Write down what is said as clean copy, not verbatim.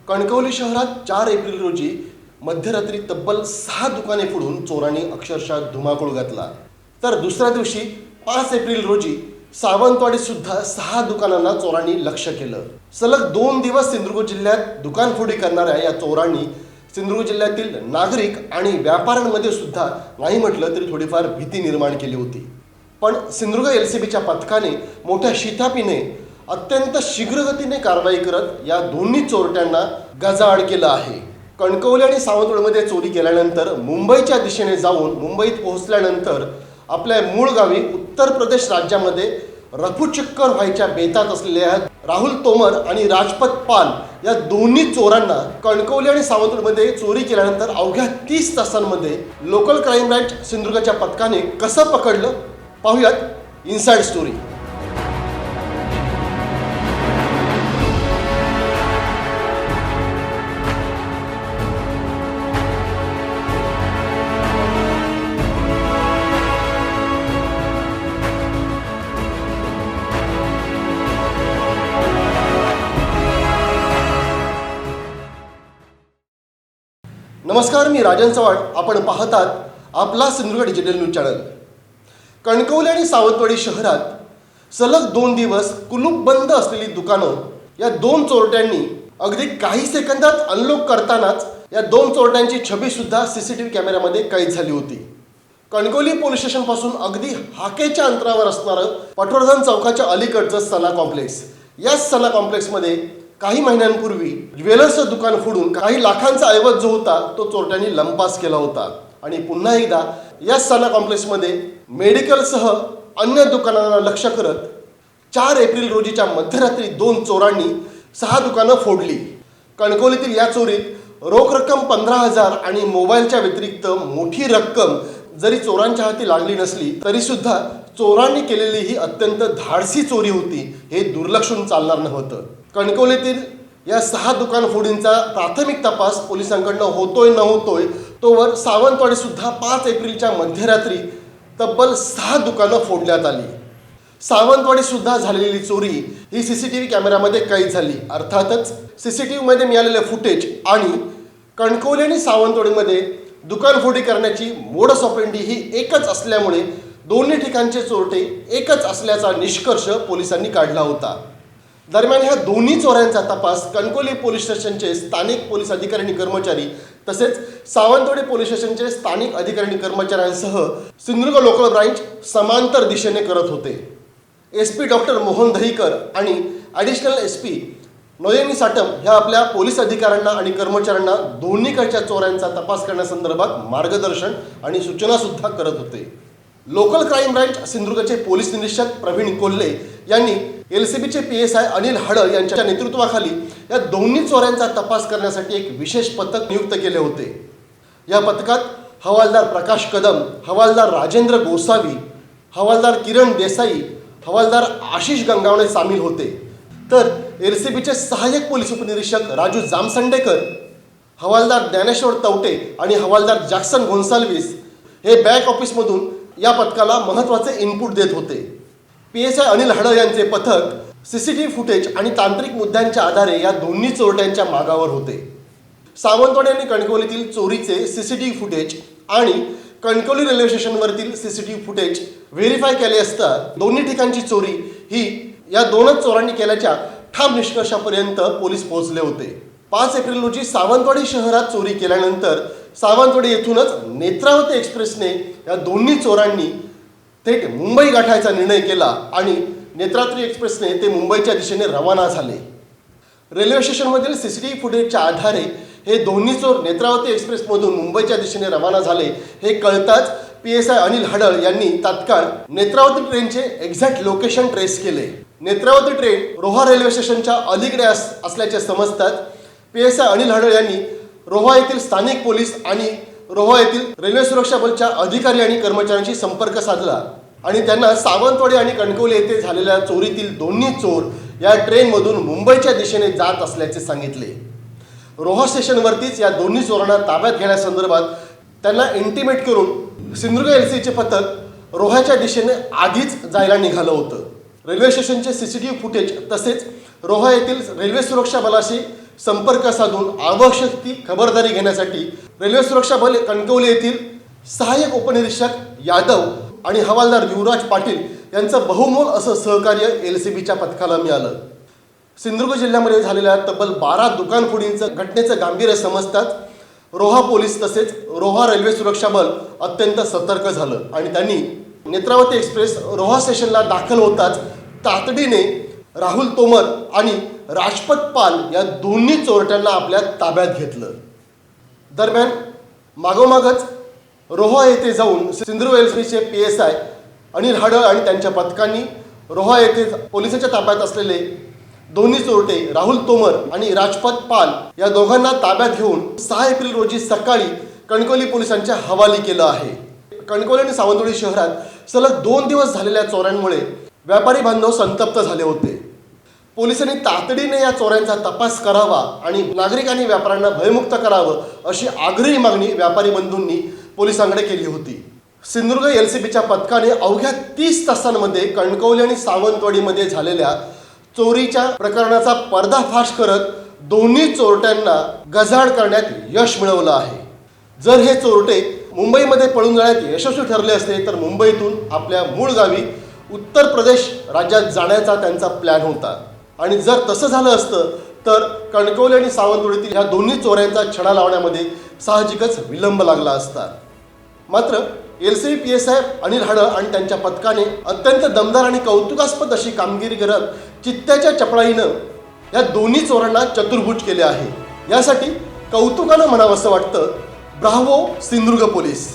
कणकवली शहरात 4 एप्रिल रोजी मध्यरात्री तब्बल 6 दुकाने फोडून चोरांनी अक्षरशः धुमाकूळ घातला। तर दुसऱ्या दिवशी 5 एप्रिल रोजी सावंतवाडीत सुद्धा 6 दुकानांना चोरांनी लक्ष्य केलं। सलग 2 दिवस सिंधुदुर्ग जिल्ह्यात दुकानफोडी करणाऱ्या या चोरांनी सिंधुदुर्ग जिल्ह्यातील नागरिक आणि व्यापाऱ्यांमध्ये सुद्धा नाही म्हटलं तरी थोडीफार भीती निर्माण केली होती। पण सिंधुदुर्ग LCBच्या पथकाने मोठ्या शिताफीने अत्यंत शीघ्रगतीने कारवाई करत या दोन्ही चोरट्यांना गजाआड केलं आहे। कणकवली आणि सावंतवाडीमध्ये चोरी केल्यानंतर मुंबईच्या दिशेने जाऊन मुंबईत पोहोचल्यानंतर आपल्या मूळ गावी उत्तर प्रदेश राज्यामध्ये रफूचक्कर व्हायच्या बेतात असलेल्या राहुल तोमर आणि राजपत पाल या दोन्ही चोरांना कणकवली आणि सावंतवाडीमध्ये चोरी केल्यानंतर अवघ्या 30 तासांमध्ये लोकल क्राईम ब्रँच सिंधुदुर्गच्या पथकाने कसं पकडलं पाहूयात इनसाइड स्टोरी। नमस्कार, मी राजन चव्हाण। आपण पाहतात आपला Sindhudurg digital news channel. Kankavli आणि सावंतवाडी शहरात सलग 2 दिवस कुलूप बंद असलेली दुकानं या 2 चोरट्यांनी अगदी काही सेकंदात अनलॉक करतानाच या 2 चोरट्यांची छबी सुद्धा CCTV कॅमेऱ्यामध्ये कैद झाली होती। कणकवली पोलीस स्टेशन पासून अगदी हाकेच्या अंतरावर असणारं पटवर्धन चौकाच्या अलीकडचं सना कॉम्प्लेक्स, या सना कॉम्प्लेक्समध्ये काही महिन्यांपूर्वी ज्वेलर्सचं दुकान फोडून काही लाखांचा ऐवज जो होता तो चोरट्यांनी लंपास केला होता। आणि पुन्हा एकदा या सना कॉम्प्लेक्समध्ये मेडिकलसह अन्य दुकानांना लक्ष्य करत 4 एप्रिल रोजीच्या मध्यरात्री 2 चोरांनी 6 दुकानं फोडली। कणकवलीतील या चोरीत रोख रक्कम 15,000 आणि मोबाईलच्या व्यतिरिक्त मोठी रक्कम जरी चोरांच्या हाती लागली नसली तरी सुद्धा चोरांनी केलेली ही अत्यंत धाडसी चोरी होती, हे दुर्लक्षून चालणार नव्हतं। कणकवलीतील या 6 दुकान फोडींचा प्राथमिक तपास पोलिसांकडनं होतोय न होतोय तोवर सावंतवाडी सुद्धा 5 एप्रिलच्या मध्यरात्री तब्बल 6 दुकानं फोडण्यात आली। सावंतवाडी सुद्धा झालेली चोरी ही CCTV कॅमेऱ्यामध्ये कैद झाली। अर्थातच CCTV मध्ये मिळालेले फुटेज आणि कणकवली आणि सावंतवाडीमध्ये दुकानफोडी करण्याची मोडस ऑपरेंडी ही एकच असल्यामुळे दोन्ही ठिकाणचे चोरटे एकच असल्याचा निष्कर्ष पोलिसांनी काढला होता। दरम्यान ह्या दोन्ही चोरांचा तपास कणकवली पोलीस स्टेशनचे स्थानिक पोलीस अधिकारी आणि कर्मचारी तसेच सावंतवाडी पोलीस स्टेशनचे स्थानिक अधिकारी आणि कर्मचाऱ्यांसह सिंधुदुर्ग लोकल ब्रांच समांतर दिशेने करत होते। SP डॉक्टर मोहन दहीकर आणि ॲडिशनल SP नोयमी साटम ह्या आपल्या पोलीस अधिकाऱ्यांना आणि कर्मचाऱ्यांना दोन्हीकडच्या चोरांचा तपास करण्यासंदर्भात मार्गदर्शन आणि सूचना सुद्धा करत होते। लोकल क्राईम ब्रँच सिंधुदुर्गचे पोलीस निरीक्षक प्रवीण कोल्हे यांनी LCBचे PSI अनिल हडळ यांच्या नेतृत्वाखाली या दोन्ही चोरांचा तपास करण्यासाठी एक विशेष पथक नियुक्त केले होते। या पथकात हवालदार प्रकाश कदम, हवालदार राजेंद्र गोसावी, हवालदार किरण देसाई, हवालदार आशिष गंगावणे सामील होते। तर LCBचे सहाय्यक पोलीस उपनिरीक्षक राजू जामसंडेकर, हवालदार ज्ञानेश्वर तवटे आणि हवालदार जॅक्सन गोन्साल्विस हे बॅक ऑफिसमधून या पथकाला महत्त्वाचे इनपुट देत होते। PSI अनिल हडळ यांचे पथक CCTV फुटेज आणि तांत्रिक मुद्द्यांच्या आधारे या दोन्ही चोरट्यांच्या मागावर होते। सावंतवाडी आणि कणकवलीतील चोरीचे CCTV फुटेज आणि कणकवली रेल्वे स्टेशनवरील CCTV फुटेज व्हेरीफाय केले असता दोन्ही ठिकाणची चोरी ही या 2च चोरांनी केल्याच्या ठाम निष्कर्षापर्यंत पोलीस पोहोचले होते। 5 एप्रिल रोजी सावंतवाडी शहरात चोरी केल्यानंतर सावंतवाडी येथूनच नेत्रावती एक्सप्रेसने या दोन्ही चोरांनी थेट मुंबई गाठायचा निर्णय केला आणि नेत्रावती एक्सप्रेसने ते मुंबईच्या दिशेने रवाना झाले। रेल्वे स्टेशनमधील CCTV फुटेजच्या आधारे हे दोन्ही चोर नेत्रावती एक्सप्रेसमधून मुंबईच्या दिशेने रवाना झाले हे कळताच PSI अनिल हडळ यांनी तात्काळ नेत्रावती ट्रेनचे एक्झॅक्ट लोकेशन ट्रेस केले। नेत्रावती ट्रेन रोहा रेल्वे स्टेशनच्या अलीकडे असल्याचे समजतात PSI अनिल हडळ यांनी रोहा येथील स्थानिक पोलीस आणि रोहा येथील रेल्वे सुरक्षा बलच्या अधिकारी आणि कर्मचाऱ्यांशी संपर्क साधला आणि त्यांना सावंतवाडी आणि कणकवली येथे झालेल्या चोरीतील दोन्ही चोर या ट्रेनमधून मुंबईच्या दिशेने जात असल्याचे सांगितले। रोहा स्टेशनवरतीच या दोन्ही चोरांना ताब्यात घेण्यासंदर्भात त्यांना इंटिमेट करून सिंधुदुर्ग LCBचे पथक रोहाच्या दिशेने आधीच जायला निघालं होतं। रेल्वे स्टेशनचे CCTV फुटेज तसेच रोहा येथील रेल्वे सुरक्षा बलाशी संपर्क साधून आवश्यक ती खबरदारी घेण्यासाठी रेल्वे सुरक्षा बल कणकवली येथील सहाय्यक उपनिरीक्षक यादव आणि हवालदार युवराज पाटील यांचं बहुमोल असं सहकार्य LCBच्या पथकाला मिळालं. सिंधुदुर्ग जिल्ह्यामध्ये झालेल्या तब्बल 12 दुकानफोडींचं घटनेचं गांभीर्य समजताच रोहा पोलीस तसेच रोहा रेल्वे सुरक्षा बल अत्यंत सतर्क झालं आणि त्यांनी नेत्रावती एक्सप्रेस रोहा स्टेशनला दाखल होताच तातडीने राहुल तोमर आणि राजपत पाल या दोन्ही चोरट्यांना आपल्या ताब्यात घेतलं. दरम्यान मागोमागच रोहा येथे जाऊन सिंधुदुर्ग LCBचे PSI अनिल हडळ आणि त्यांच्या पथकांनी रोहा येथे पोलिसांच्या ताब्यात असलेले दोन्ही चोरटे राहुल तोमर आणि राजपत पाल या दोघांना ताब्यात घेऊन 6 एप्रिल रोजी सकाळी कणकवली पोलिसांच्या हवाली केलं आहे. कणकवली आणि सावंतवाडी शहरात सलग 2 दिवस झालेल्या चोऱ्यांमुळे व्यापारी बांधव संतप्त झाले होते. पोलिसांनी तातडीने या चोऱ्यांचा तपास करावा आणि नागरिकांनी व्यापाऱ्यांना भयमुक्त करावं अशी आग्रही मागणी व्यापारी बंधूंनी पोलिसांकडे केली होती. सिंधुदुर्ग LCBच्या पथकाने अवघ्या 30 तासांमध्ये कणकवली आणि सावंतवाडीमध्ये झालेल्या चोरीच्या प्रकरणाचा पर्दाफाश करत दोन्ही चोरट्यांना गजाआड करण्यात यश मिळवलं आहे. जर हे चोरटे मुंबईमध्ये पळून जाण्यात यशस्वी ठरले असते तर मुंबईतून आपल्या मूळ गावी उत्तर प्रदेश राज्यात जाण्याचा त्यांचा प्लॅन होता आणि जर तसं झालं असतं तर कणकवली आणि सावंतवाडीतील ह्या दोन्ही चोऱ्यांचा छडा लावण्यामध्ये साहजिकच विलंब लागला असता. मात्र LCB PSI अनिल हडळ आणि त्यांच्या पथकाने अत्यंत दमदार आणि कौतुकास्पद अशी कामगिरी करत चित्त्याच्या चपळाईनं या दोन्ही चोरांना चतुर्भुज केले आहे. यासाठी कौतुकानं म्हणावं असं वाटतं. Bravo Sindhudurg police.